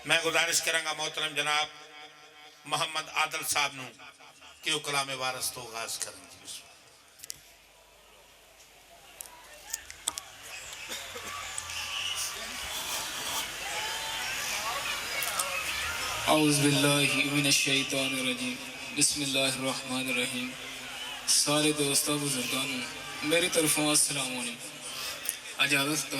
मैं गुजारिश करांगा मोहतरम जनाब मोहम्मद आदल साहब नूं कि वो कलाम वारस तो आगाज करें। औज़ु बिल्लाहि मिनश शैतानिर रजीम बिस्मिल्लाहिर रहमानिर रहीम। सारे दोस्तों बुजुर्गानों मेरी तरफों अस्सलाम वालेकुम। इजाज़त दो।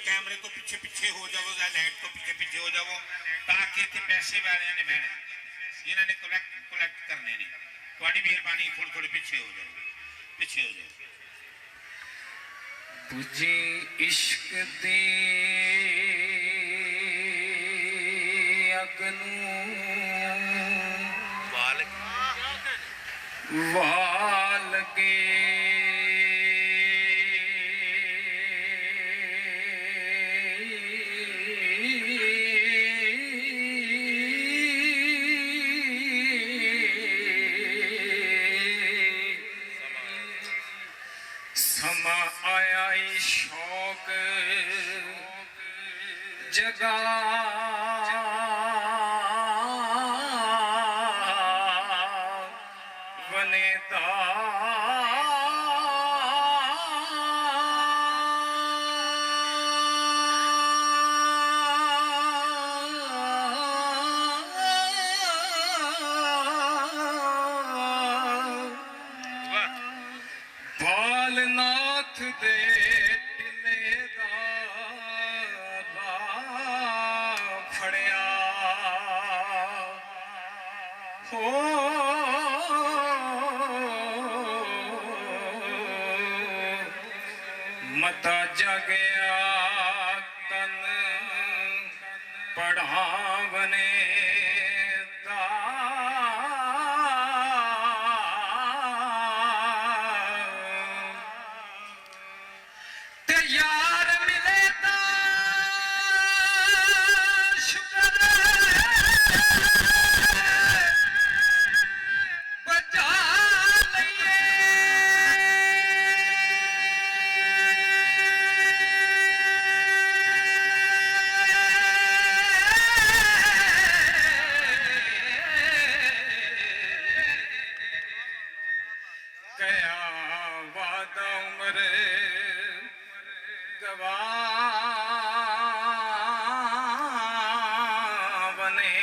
कैमरे तो पीछे पीछे हो जाओ, लाइट तो पीछे पीछे हो जाओ ताकि इतने पैसे वाले ने बहने जिन्होंने कलेक्ट करने ने थोड़ी मेहरबानी थोड़ी थोड़ी पीछे हो जाओ, पीछे हो जाओ। तुझे इश्क दी अगनू वाल के समा आया शौक जगा वनेदा बालनाथ दे टिले दा फड़िया हो मता जगया तन पढ़ावने दा यार मिले ता शुक्र बचा लइए कया वादा उम्र गवावने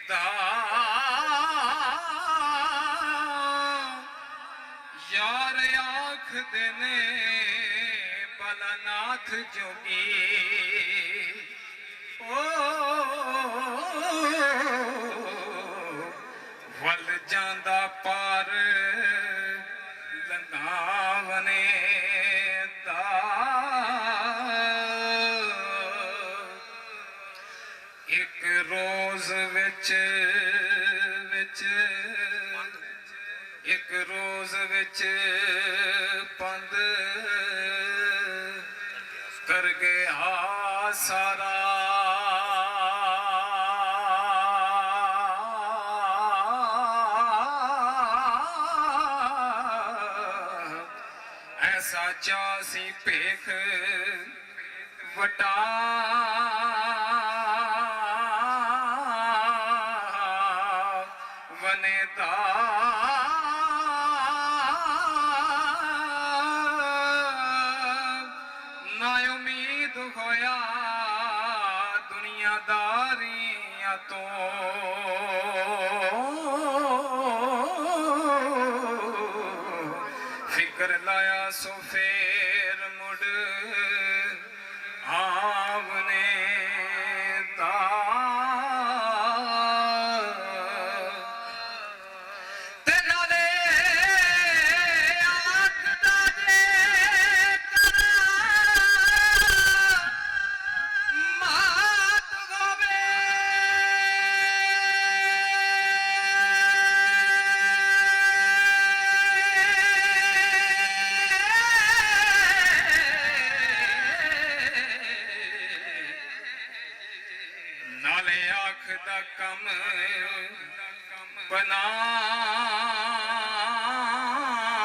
दा यार आख देने बलनाथ जोगी ओ वल जांदा पार लंघावने दा एक रोज विच एक रोज विच पंद कर गया सारा ऐसा चासी पेख वटा वनेदा ना उम्मीद होया दुनियादारियां तो फिक्र लाया सो फेर मुड़ आवने दा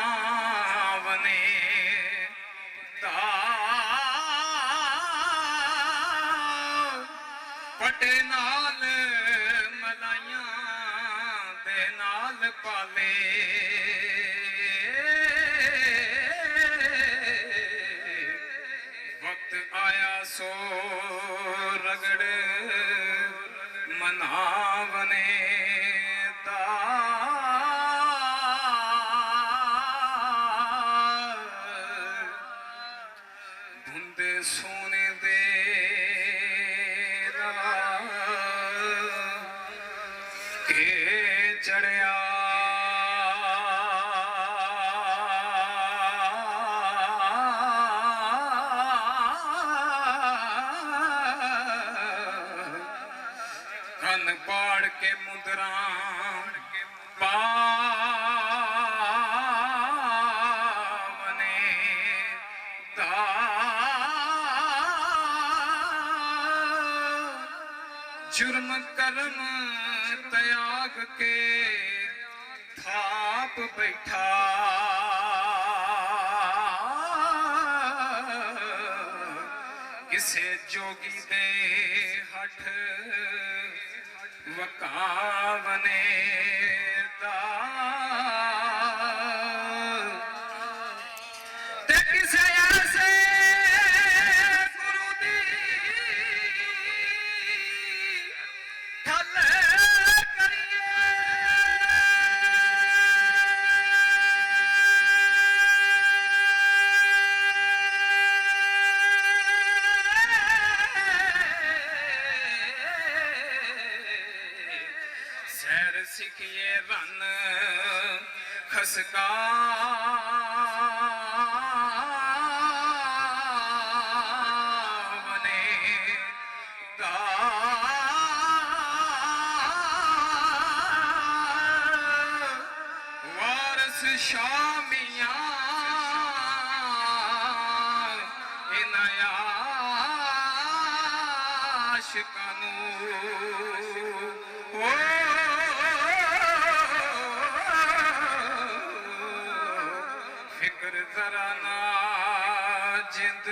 बनावने दा पटे नाल मलाइयां दे नाल पाले वक्त आया सो रगड़ मनावने दा धुंदे सोने दे के चढ़िया कन पाड़ के मुद्रा पावने दा जुर्म कर्म त्याग के थाप बैठा किसे जोगी दे हठ वकावने दा ते किसे ऐसे गुरु दी ठल करिए सैर सिखिए रन खसका वारस शामियां इनाया आशिकानू फिक्र जरा ना जिंद